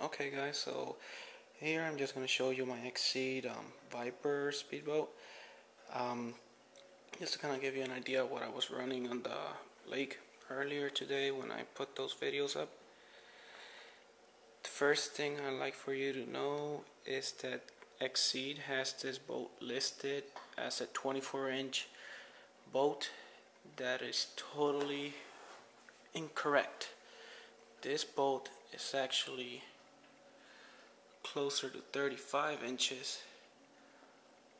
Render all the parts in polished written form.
Okay guys, so here I'm just going to show you my Exceed Viper speedboat. Just to kind of give you an idea of what I was running on the lake earlier today when I put those videos up. The first thing I'd like for you to know is that Exceed has this boat listed as a 24-inch boat. That is totally incorrect. This boat is actually closer to 35 inches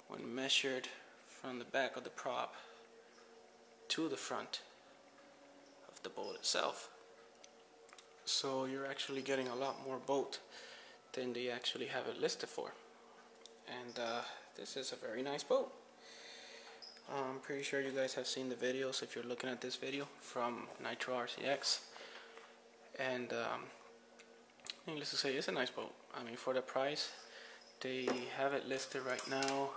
when measured from the back of the prop to the front of the boat itself. So you're actually getting a lot more boat than they actually have it listed for. And this is a very nice boat. I'm pretty sure you guys have seen the videos if you're looking at this video from Nitro RCX. And needless to say, it's a nice boat. I mean, for the price, they have it listed right now,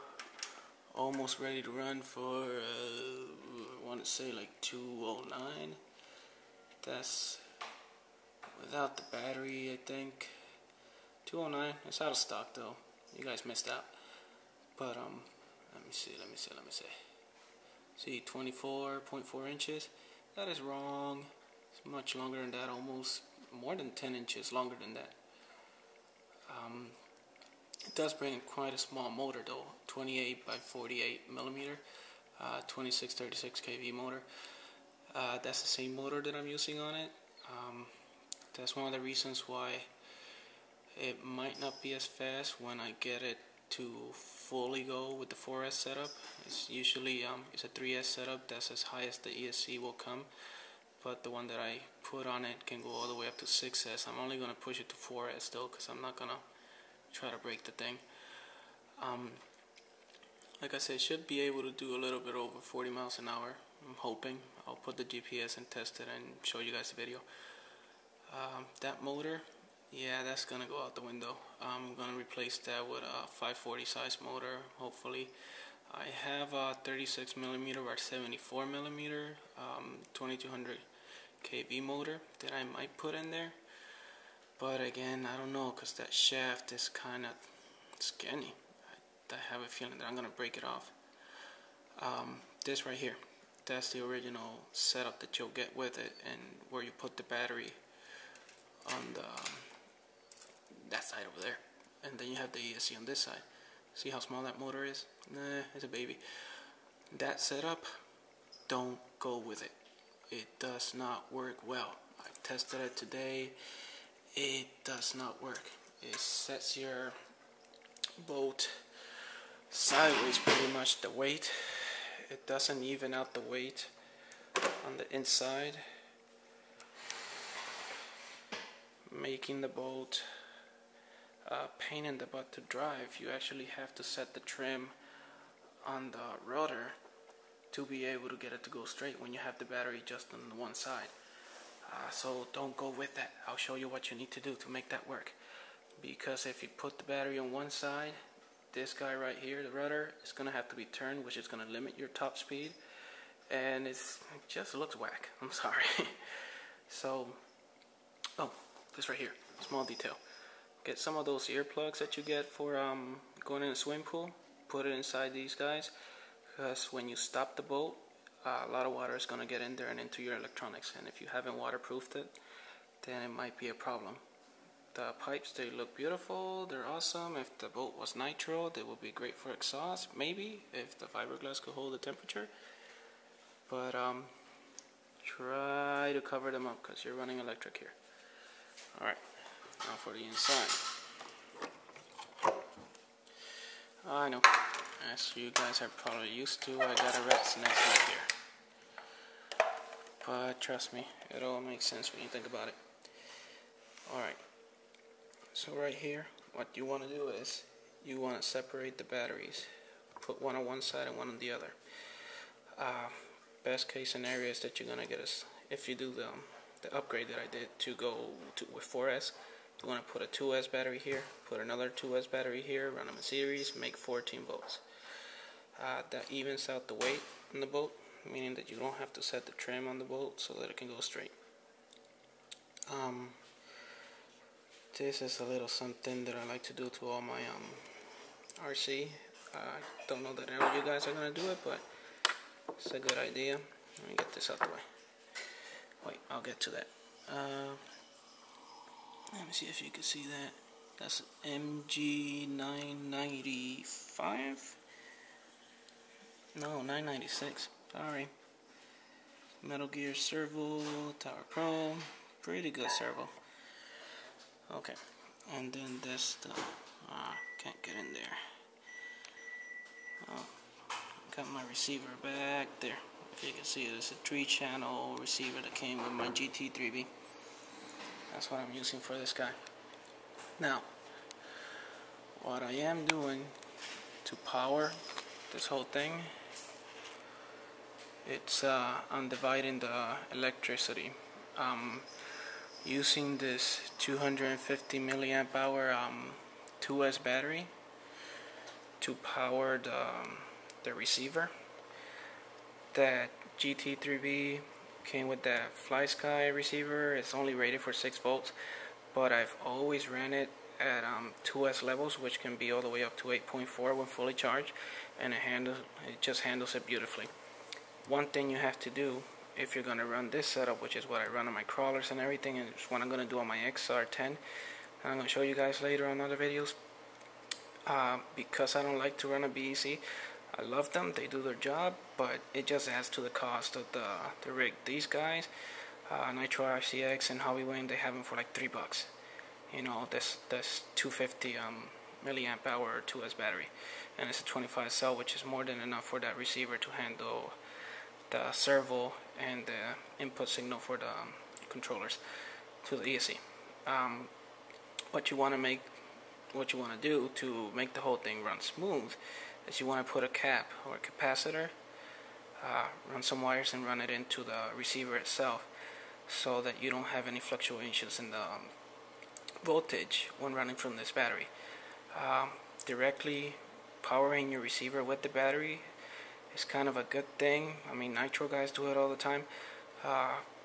almost ready to run for, I want to say like $209. That's without the battery, I think. $209. It's out of stock though. You guys missed out. But let me see. See, 24.4 inches. That is wrong. It's much longer than that, almost more than 10 inches longer than that. It does bring in quite a small motor though, 28 by 48 millimeter, 2636 kV motor. That's the same motor that I'm using on it. That's one of the reasons why it might not be as fast when I get it to fully go with the 4S setup. It's usually it's a 3S setup. That's as high as the ESC will come. But the one that I put on it can go all the way up to 6S. I'm only going to push it to 4S though, because I'm not going to try to break the thing. Like I said, should be able to do a little bit over 40 miles an hour. I'm hoping. I'll put the GPS and test it and show you guys the video. That motor, yeah, that's going to go out the window. I'm going to replace that with a 540 size motor, hopefully. I have a 36 millimeter or 74 millimeter 2200 kV motor that I might put in there, but again, I don't know, because that shaft is kind of skinny. I have a feeling that I'm gonna break it off. This right here, that's the original setup that you'll get with it, and where you put the battery on that side over there, and then you have the ESC on this side. See how small that motor is? Nah, it's a baby. That setup, don't go with it. It does not work well. I tested it today. It does not work. It sets your boat sideways pretty much, the weight. It doesn't even out the weight on the inside, making the boat pain in the butt to drive. You actually have to set the trim on the rudder to be able to get it to go straight when you have the battery just on the one side. So don't go with that. I'll show you what you need to do to make that work. Because if you put the battery on one side, this guy right here, the rudder, is going to have to be turned, which is going to limit your top speed. And it just looks whack. I'm sorry. So, oh, this right here, small detail. Get some of those earplugs that you get for going in a swimming pool. Put it inside these guys, because when you stop the boat, a lot of water is going to get in there and into your electronics, and if you haven't waterproofed it, then it might be a problem. The pipes, they look beautiful, they're awesome. If the boat was nitro, they would be great for exhaust, maybe, if the fiberglass could hold the temperature. But try to cover them up, because you're running electric here. Alright, now for the inside. I know, as you guys are probably used to, I got a rat's nest right here. But trust me, it all makes sense when you think about it. Alright, so right here, what you want to do is, you want to separate the batteries. Put one on one side and one on the other. Best case scenario is that you're going to get us, if you do the upgrade that I did to go with 4S, you want to put a 2S battery here, put another 2S battery here, run them in series, make 14 volts. That evens out the weight on the boat, meaning that you don't have to set the trim on the boat so that it can go straight. This is a little something that I like to do to all my RC. I don't know that all you guys are gonna do it, but it's a good idea. Let me get this out the way. Wait, I'll get to that. Let me see if you can see that. That's MG995. No, 996. Sorry. Metal Gear Servo, Tower Pro. Pretty good servo. Okay. And then this can't get in there. Got my receiver back there. If you can see it, it's a 3-channel receiver that came with my GT3B. That's what I'm using for this guy. Now, what I am doing to power this whole thing, it's I'm dividing the electricity. Using this 250 milliamp hour 2S battery to power the receiver. That GT3B came with that FlySky receiver. It's only rated for 6 volts, but I've always ran it at 2S levels, which can be all the way up to 8.4 when fully charged, and it just handles it beautifully. One thing you have to do if you're gonna run this setup, which is what I run on my crawlers and everything, and it's what I'm gonna do on my XR10, I'm gonna show you guys later on other videos. Because I don't like to run a BEC, I love them, they do their job, but it just adds to the cost of the rig. These guys, Nitro RCX and Hobbywing, they have them for like $3. You know, this 250 milliamp hour 2S battery, and it's a 25 cell, which is more than enough for that receiver to handle the servo and the input signal for the controllers to the ESC. What you want to do to make the whole thing run smooth is you want to put a cap or a capacitor, run some wires and run it into the receiver itself, so that you don't have any fluctuations in the voltage when running from this battery. Directly powering your receiver with the battery is kind of a good thing. I mean, Nitro guys do it all the time,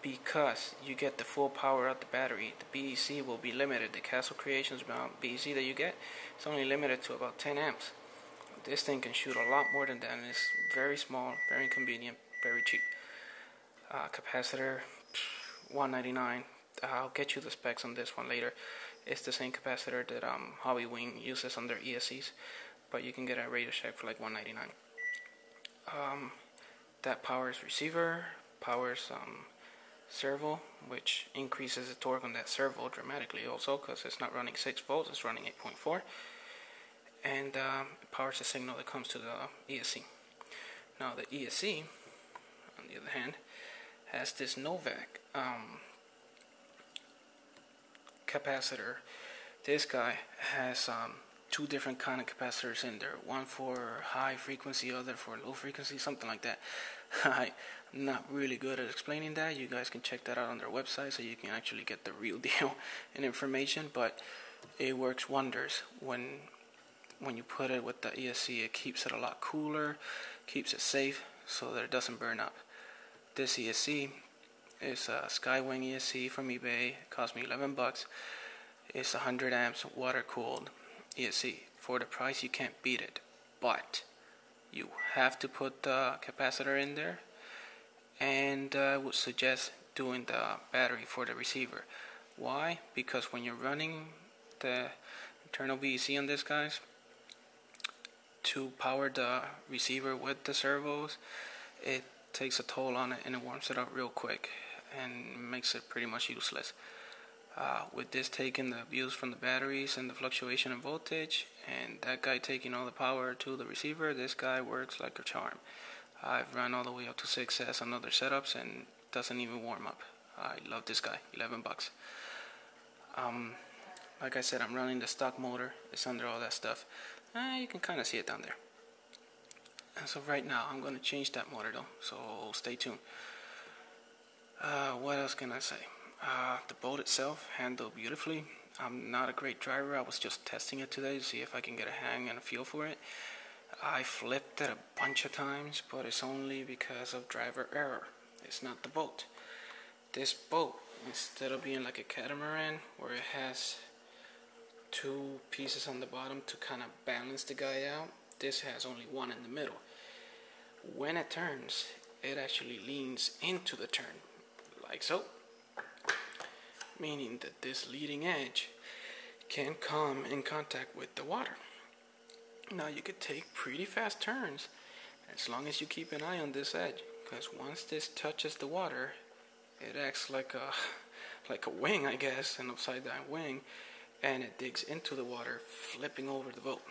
because you get the full power of the battery. The BEC will be limited. The Castle Creations BEC that you get is only limited to about 10 amps. This thing can shoot a lot more than that, and it's very small, very convenient, very cheap. Capacitor, $199. I'll get you the specs on this one later. It's the same capacitor that Hobbywing uses on their ESCs, but you can get a Radio Shack for like $199. That powers receiver, powers servo, which increases the torque on that servo dramatically also, because it's not running 6 volts, it's running 8.4, and it powers the signal that comes to the ESC. Now the ESC, on the other hand, has this Novak capacitor. This guy has 2 different kind of capacitors in there, one for high frequency, other for low frequency, something like that. I'm not really good at explaining that. You guys can check that out on their website, so you can actually get the real deal and information, but it works wonders when you put it with the ESC. It keeps it a lot cooler, keeps it safe so that it doesn't burn up. This ESC is a Skywing ESC from eBay. It cost me $11. It's 100 amps water cooled ESC. For the price, you can't beat it, but you have to put the capacitor in there, and I would suggest doing the battery for the receiver. Why? Because when you're running the internal BEC on this, guys, to power the receiver with the servos, it takes a toll on it, and it warms it up real quick and makes it pretty much useless. With this taking the abuse from the batteries and the fluctuation in voltage, and that guy taking all the power to the receiver, this guy works like a charm. I've run all the way up to 6S on other setups and doesn't even warm up. I love this guy. $11. Like I said, I'm running the stock motor. It's under all that stuff. You can kind of see it down there. And so right now, I'm going to change that motor though, so stay tuned. What else can I say? The boat itself handled beautifully. I'm not a great driver. I was just testing it today to see if I can get a hang and a feel for it. I flipped it a bunch of times, but it's only because of driver error. It's not the boat. This boat, instead of being like a catamaran where it has two pieces on the bottom to kind of balance the guy out. This has only one in the middle. When it turns, it actually leans into the turn, like so. Meaning that this leading edge can come in contact with the water. Now you could take pretty fast turns as long as you keep an eye on this edge, because once this touches the water, it acts like a wing, I guess, an upside down wing, and it digs into the water, flipping over the boat.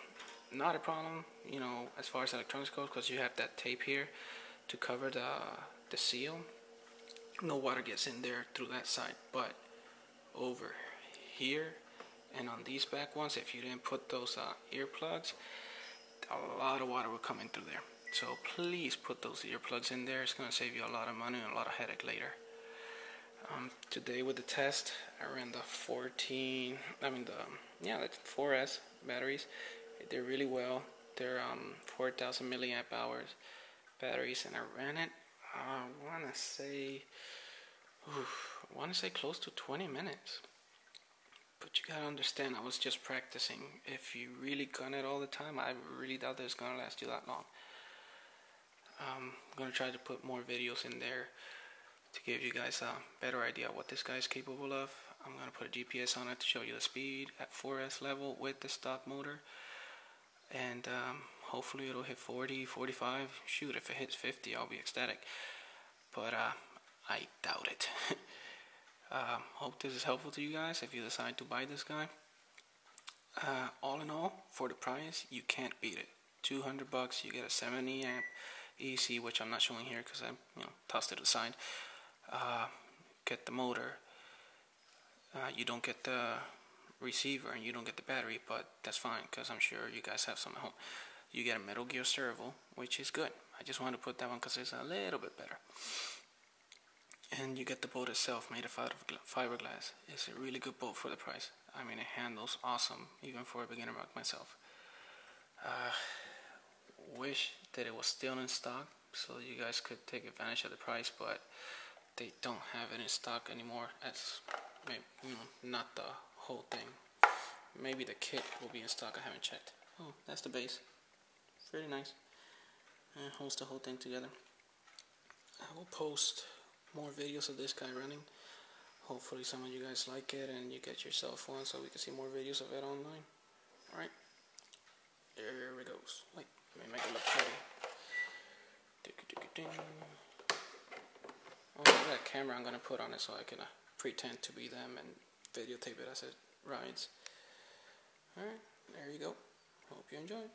Not a problem, you know, as far as electronics goes, because you have that tape here to cover the seal. No water gets in there through that side, but over here and on these back ones, if you didn't put those earplugs, a lot of water will come in through there. So please put those earplugs in there. It's going to save you a lot of money and a lot of headache later. Today with the test, I ran the 4S batteries. They did really well. They're 4,000 milliamp hours batteries, and I ran it. I want to say close to 20 minutes. But you gotta understand, I was just practicing. If you really gun it all the time, I really doubt that it's gonna last you that long. I'm gonna try to put more videos in there to give you guys a better idea of what this guy is capable of. I'm gonna put a GPS on it to show you the speed at 4S level with the stock motor, and hopefully it'll hit 40, 45. Shoot, if it hits 50, I'll be ecstatic. But I doubt it. Hope this is helpful to you guys if you decide to buy this guy. All in all, for the price, you can't beat it. $200, you get a 70 amp EC, which I'm not showing here because I tossed it aside. Get the motor. You don't get the receiver and you don't get the battery, but that's fine because I'm sure you guys have some at home. You get a Metal Gear servo, which is good. I just wanted to put that one because it's a little bit better. And you get the boat itself made of fiberglass. It's a really good boat for the price. I mean, it handles awesome, even for a beginner like myself. Wish that it was still in stock so you guys could take advantage of the price, but they don't have it in stock anymore. That's maybe, not the whole thing. Maybe the kit will be in stock. I haven't checked. Oh, that's the base. Pretty nice. And holds the whole thing together. I will post more videos of this guy running. Hopefully some of you guys like it and you get yourself one so we can see more videos of it online. Alright, there it goes. Wait, let me make it look pretty. Oh, I got a camera I'm going to put on it so I can pretend to be them and videotape it as it rides. Alright, there you go. Hope you enjoyed.